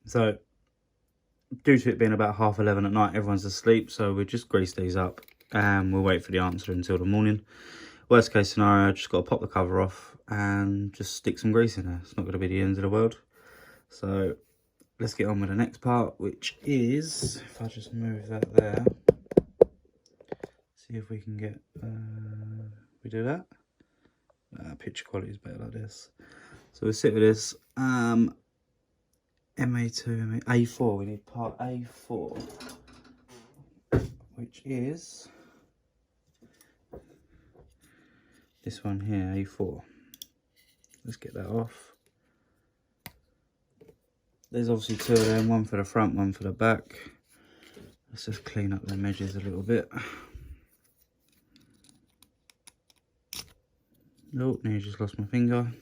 So due to it being about 11:30 at night, everyone's asleep, so we'll just grease these up and we'll wait for the answer until the morning. Worst case scenario, just got to pop the cover off and just stick some grease in there. It's not going to be the end of the world. So let's get on with the next part, which is, if I just move that there, see if we can get, we do that. Picture quality is better like this. So we'll sit with this MA2, A4, we need part A4, which is this one here, A4. Let's get that off. There's obviously two of them, one for the front, one for the back. Let's just clean up the edges a little bit. Oh, nearly just lost my finger.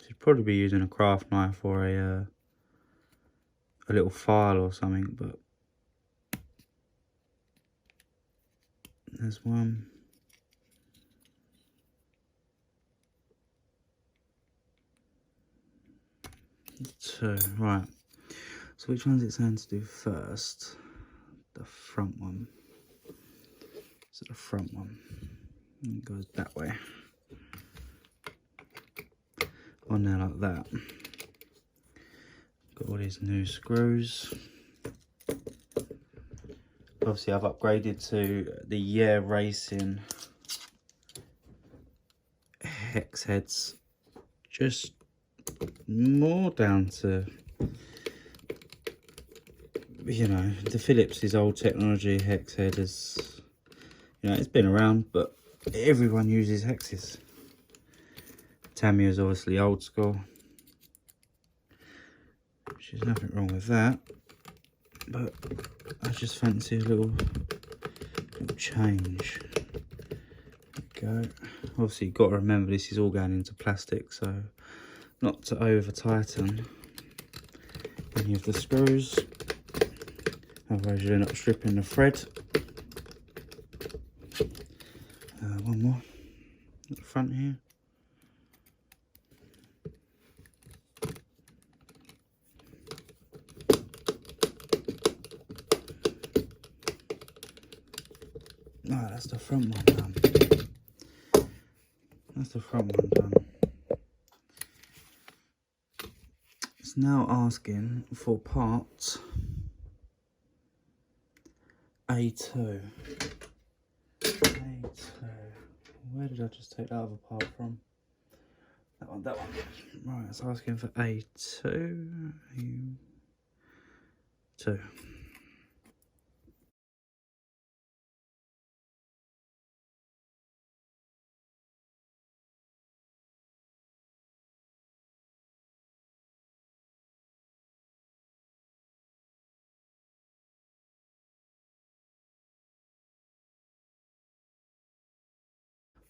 Should probably be using a craft knife or a little file or something, but there's one. Two, right. So which one's it saying to do first? The front one. So the front one. It goes that way. On there like that. Got all these new screws. Obviously I've upgraded to the Yeah Racing hex heads. Just more down to, you know, the Phillips' old technology. Hex head is, you know, it's been around, but everyone uses hexes. Tamiya is obviously old school, which is nothing wrong with that, but I just fancy a little change. There we go. Obviously you've got to remember this is all going into plastic, so not to over tighten any of the screws, otherwise you end up stripping the thread. One more at the front here. Oh, that's the front one done. That's the front one done. It's now asking for part A2. A2. Where did I just take that other part from? That one, that one. Right, it's asking for A2. A2.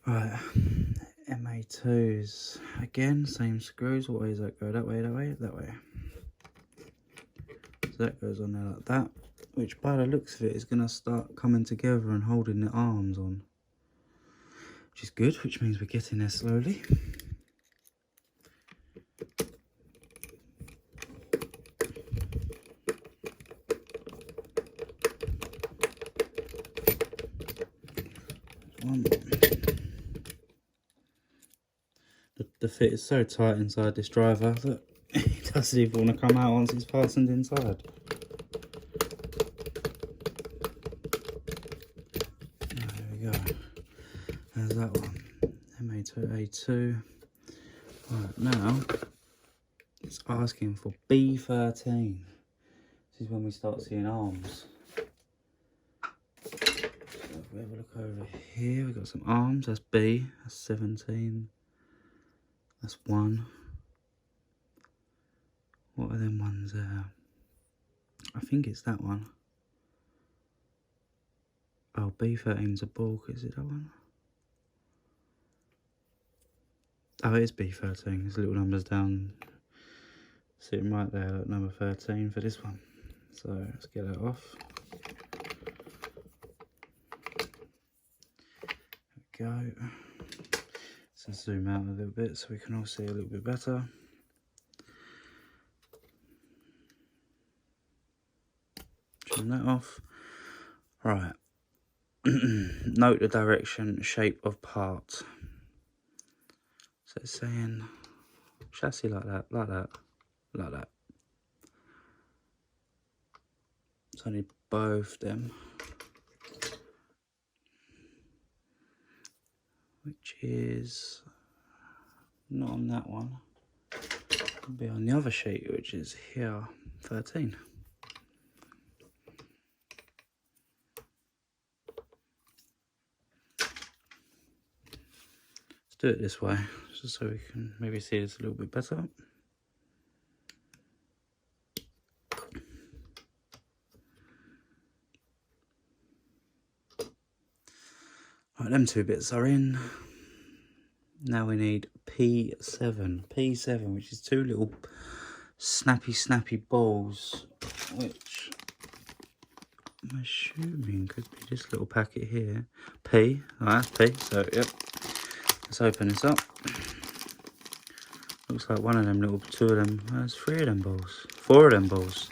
Right, MA2s again, same screws. What way does that go? That way, that way, that way. So that goes on there like that, which by the looks of it is going to start coming together and holding the arms on, which is good, which means we're getting there slowly. One. The fit is so tight inside this driver that he doesn't even want to come out once it's fastened inside. There we go. There's that one. MA2A2. Right, now it's asking for B13. This is when we start seeing arms. So if we have a look over here, we've got some arms. That's B. That's 17. That's 1. What are them ones there? I think it's that one. Oh, B13's a bulk, is it that one? Oh, it is B13. There's little numbers down, sitting right there, like number 13 for this one. So let's get that off. There we go. Let's zoom out a little bit so we can all see a little bit better. Turn that off. Right. Note the direction, shape of part. So it's saying chassis like that, like that, like that. So I need both them. Which is not on that one. It'll be on the other sheet, which is here, 13. Let's do it this way, just so we can maybe see this a little bit better. Right, them two bits are in. Now we need P7. P7, which is two little snappy balls, which I'm assuming could be this little packet here. P, alright, that's P, so yep. Let's open this up. Looks like one of them little, two of them, there's three of them balls. Four of them balls.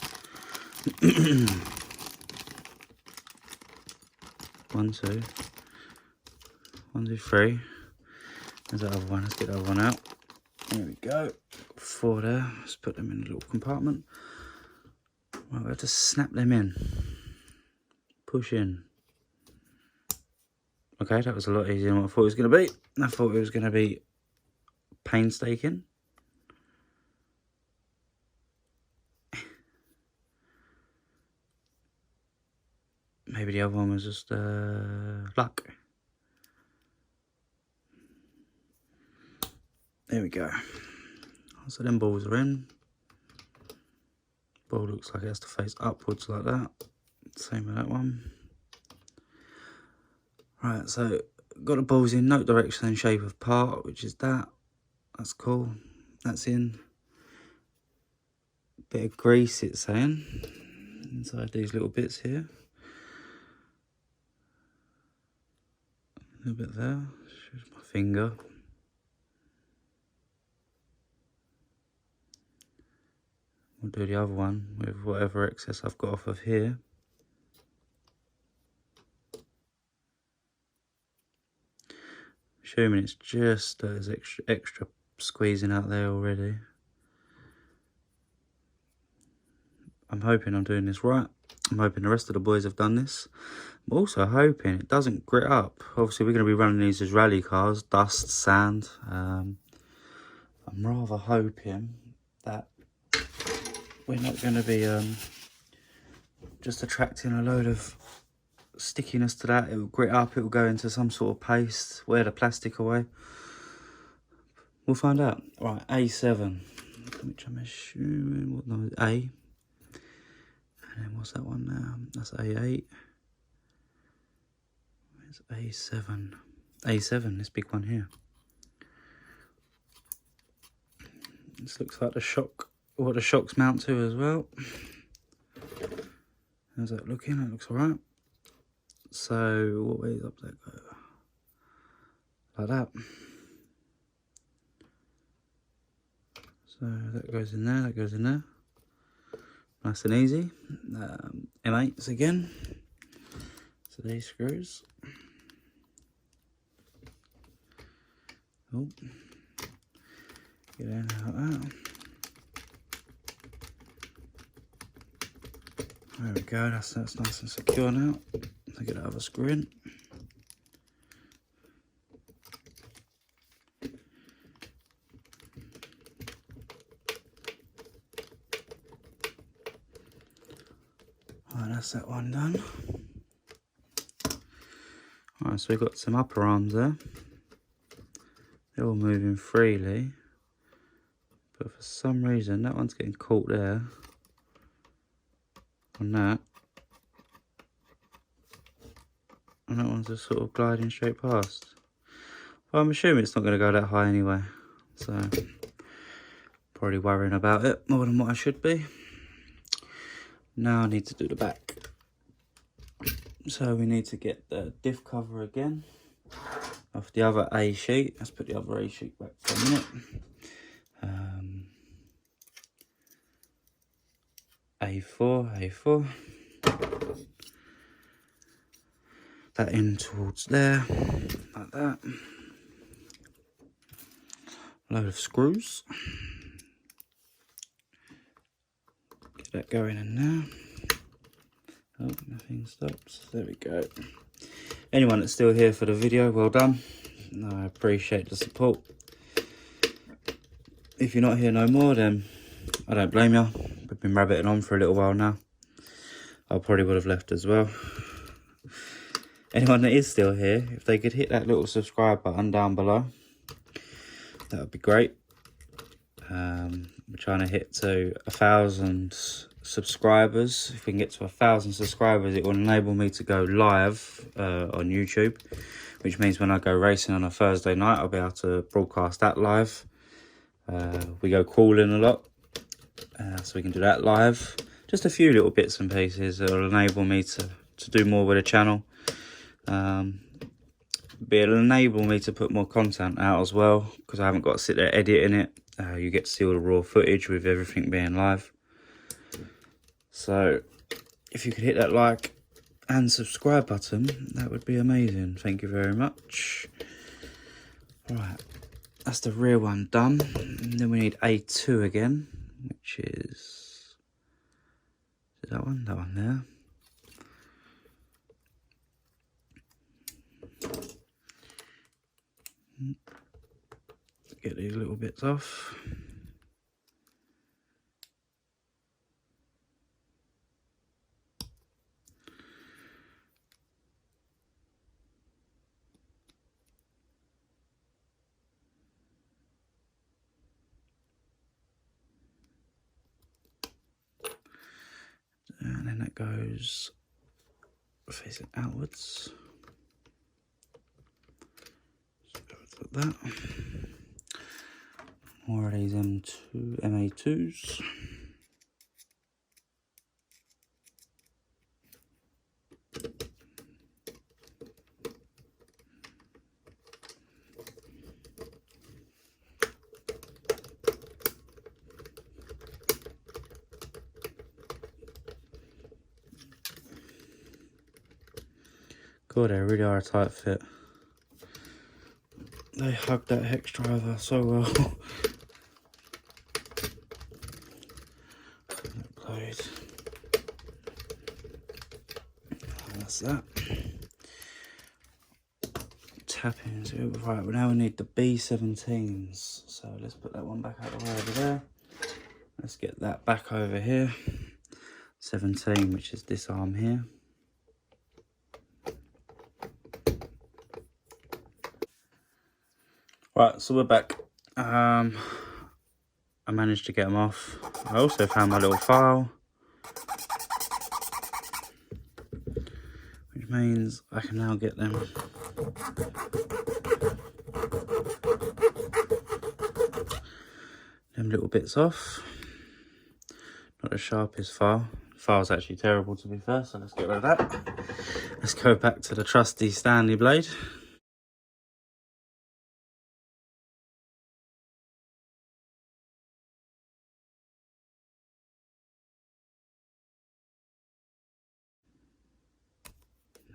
1, 2. 1, 2, 3. There's that other one. Let's get that other one out. There we go. 4 there. Let's put them in a little compartment. Right, we have to snap them in. Push in. Okay, that was a lot easier than what I thought it was going to be. I thought it was going to be painstaking. Maybe the other one was just luck. There we go. So them balls are in. Ball looks like it has to face upwards like that. Same with that one. Right, so got the balls in, note direction and shape of part, which is that. That's cool. That's in. Bit of grease, it's saying, inside these little bits here. A little bit there. Shows my finger. We'll do the other one with whatever excess I've got off of here. Assuming it's just there's extra squeezing out there already. I'm hoping I'm doing this right. I'm hoping the rest of the boys have done this. I'm also hoping it doesn't grit up. Obviously we're going to be running these as rally cars, dust, sand. I'm rather hoping that we're not going to be just attracting a load of stickiness to that. It will grit up, it will go into some sort of paste, wear the plastic away. We'll find out. Right, A7, which I'm assuming, what number is A? And then what's that one now? That's A8. Where's A7? A7, this big one here. This looks like the shock, what the shocks mount to as well. How's that looking? That looks alright. So, what way up that go? Like that. So, that goes in there, that goes in there. Nice and easy. M8s again. So, these screws. Oh. Get in like that. There we go, that's nice and secure now. I'll get that other screw in. Alright, that's that one done. Alright, so we've got some upper arms there. They're all moving freely. But for some reason, that one's getting caught there. On that. And that one's just sort of gliding straight past. Well, I'm assuming it's not going to go that high anyway. So, probably worrying about it more than what I should be. Now I need to do the back. So we need to get the diff cover again. off the other A sheet. Let's put the other A sheet back for a minute. A4. That in towards there, like that. Load of screws. Get that going in there. Oh, nothing stops. There we go. Anyone that's still here for the video, well done. I appreciate the support. If you're not here no more, then I don't blame you. We've been rabbiting on for a little while now. I probably would have left as well. Anyone that is still here, if they could hit that little subscribe button down below, that would be great. We're trying to hit to 1,000 subscribers. If we can get to 1,000 subscribers, it will enable me to go live on YouTube, which means when I go racing on a Thursday night, I'll be able to broadcast that live. We go crawling a lot, so we can do that live. Just a few little bits and pieces that will enable me to do more with the channel. But it'll enable me to put more content out as well, because I haven't got to sit there editing it. You get to see all the raw footage with everything being live. So if you could hit that like and subscribe button, that would be amazing. Thank you very much. Right, that's the rear one done. And then we need A2 again, which is that one there. Get these little bits off. And then that goes facing outwards. Like that. More of these MA2s. God, they really are a tight fit. They hug that hex driver so well. Blade. That's that. Tap into it. Right, well now we need the B17s. So let's put that one back out of the way over there. Let's get that back over here. 17, which is this arm here. Right, so we're back. I managed to get them off. I also found my little file, which means I can now get them little bits off. Not the sharpest file. The file's actually terrible, to be fair, so let's get rid of that. Let's go back to the trusty Stanley blade.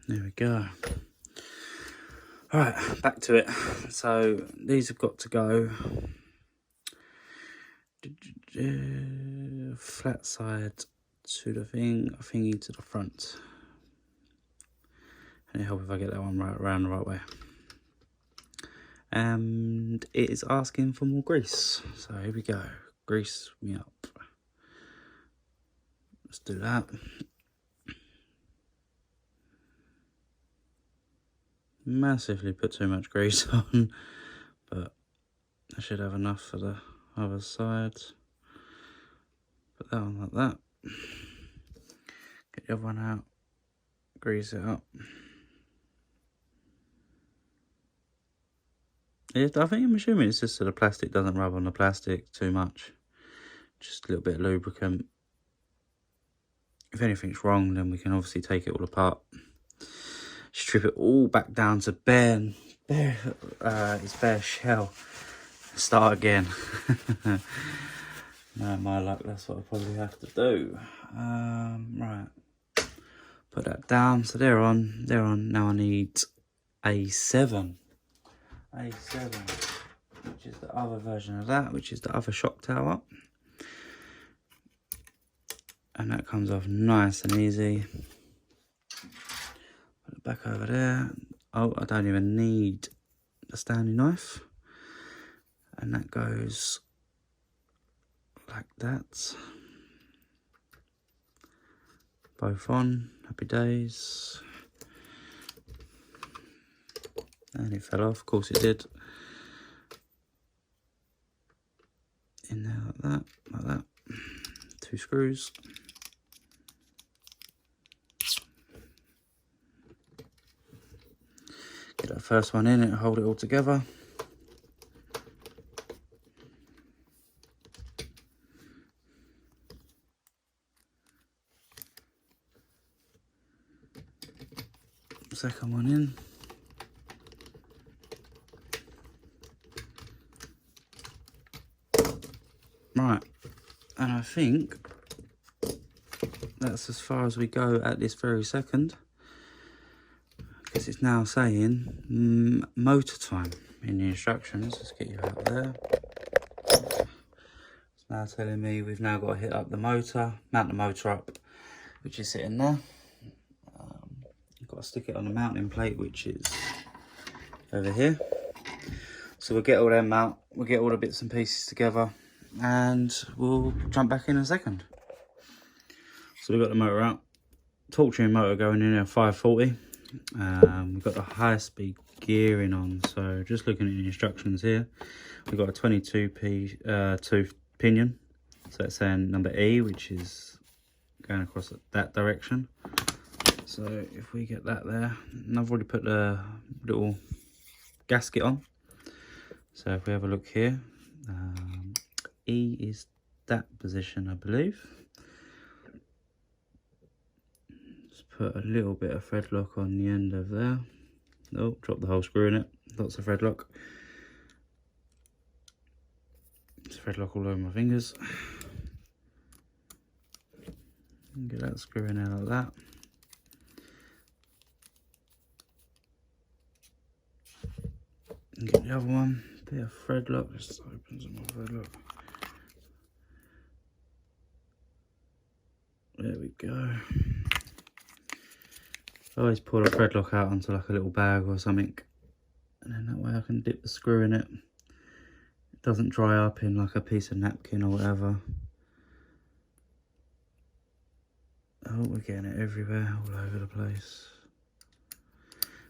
There we go. Alright, back to it. So these have got to go flat side to the thingy to the front. And it help if I get that one right around the right way. And it is asking for more grease. So here we go. Grease me up. Let's do that. Massively put too much grease on, but I should have enough for the other side. Put that on like that. Get the other one out. Grease it up. I'm assuming it's just so the plastic doesn't rub on the plastic too much. Just a little bit of lubricant. If anything's wrong, then we can obviously take it all apart. Strip it all back down to bare it's bare shell. Start again. No, my luck, that's what I probably have to do. Right, put that down. So they're on. Now I need A7. A7, which is the other version of that, which is the other shock tower. And that comes off nice and easy. Put it back over there. Oh, I don't even need the Stanley knife. And that goes like that. Both on, happy days. And it fell off, of course it did. In there like that. 2 screws. Get that first one in and hold it all together. Second one in. Right, and I think that's as far as we go at this very second, because it's now saying motor time in the instructions. Let's get you out there. It's now telling me we've now got to hit up the motor, mount the motor up, which is sitting there. You've got to stick it on the mounting plate, which is over here. So we'll get all them out, we'll get all the bits and pieces together, and we'll jump back in a second. So we've got the motor out, torque tune motor going in at 540. We've got the high speed gearing on, so just looking at the instructions here, we've got a 22 pinion, so it's saying number E, which is going across that direction. So if we get that there, and I've already put the little gasket on, so if we have a look here, E is that position, I believe. Just put a little bit of thread lock on the end of there. Oh, drop the whole screw in it. Lots of thread lock. There's thread lock all over my fingers. And get that screw in there like that. And get the other one. Bit of thread lock. Just opens up my thread lock. There we go. I always pull the thread lock out onto like a little bag or something, and then that way I can dip the screw in it. It doesn't dry up in like a piece of napkin or whatever. Oh, we're getting it everywhere, all over the place.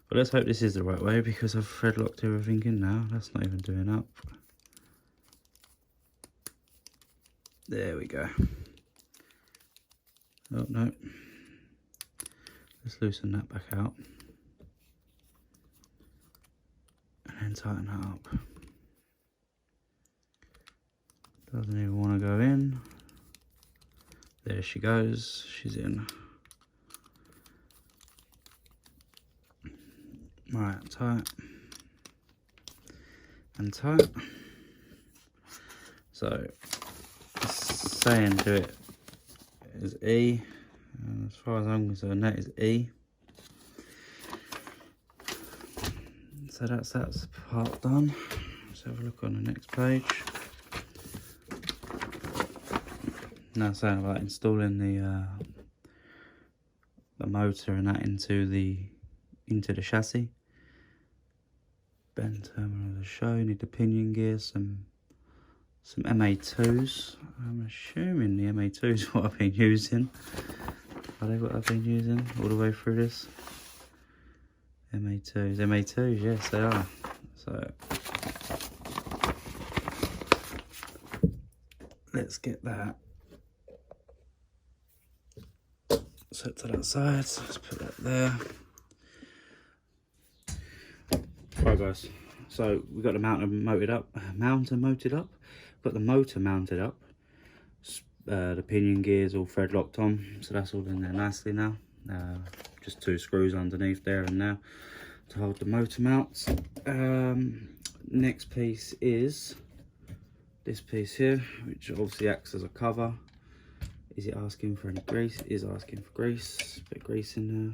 But let's hope this is the right way, because I've thread locked everything in now. That's not even doing up. There we go. Oh no. Let's loosen that back out. And then tighten that up. Doesn't even want to go in. There she goes, she's in. Right, tight. And tight. So, it's saying do it is E. And as far as I'm concerned, that is E. So that's part done. Let's have a look on the next page. Now saying about installing the motor and that into the chassis. Bend terminal of the show. Need the pinion gear, some MA2s. I'm assuming the MA2s is what I've been using. Are they what I've been using all the way through this? MA2s, yes they are. So let's get that set to that side. So let's put that there. Right guys, so we've got the mounter mounted up. Got the motor mounted up. The pinion gears all thread locked on, so that's all in there nicely now. Just 2 screws underneath there and now. to hold the motor mounts. Next piece is this piece here, which obviously acts as a cover. Is it asking for any grease? It is asking for grease. Bit of grease in there.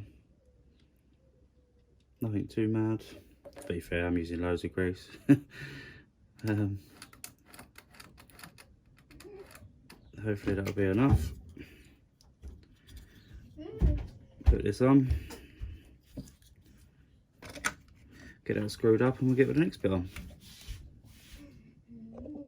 Nothing too mad. To be fair, I'm using loads of grease. Hopefully that'll be enough. Put this on. Get that screwed up and we'll get with the next bit on.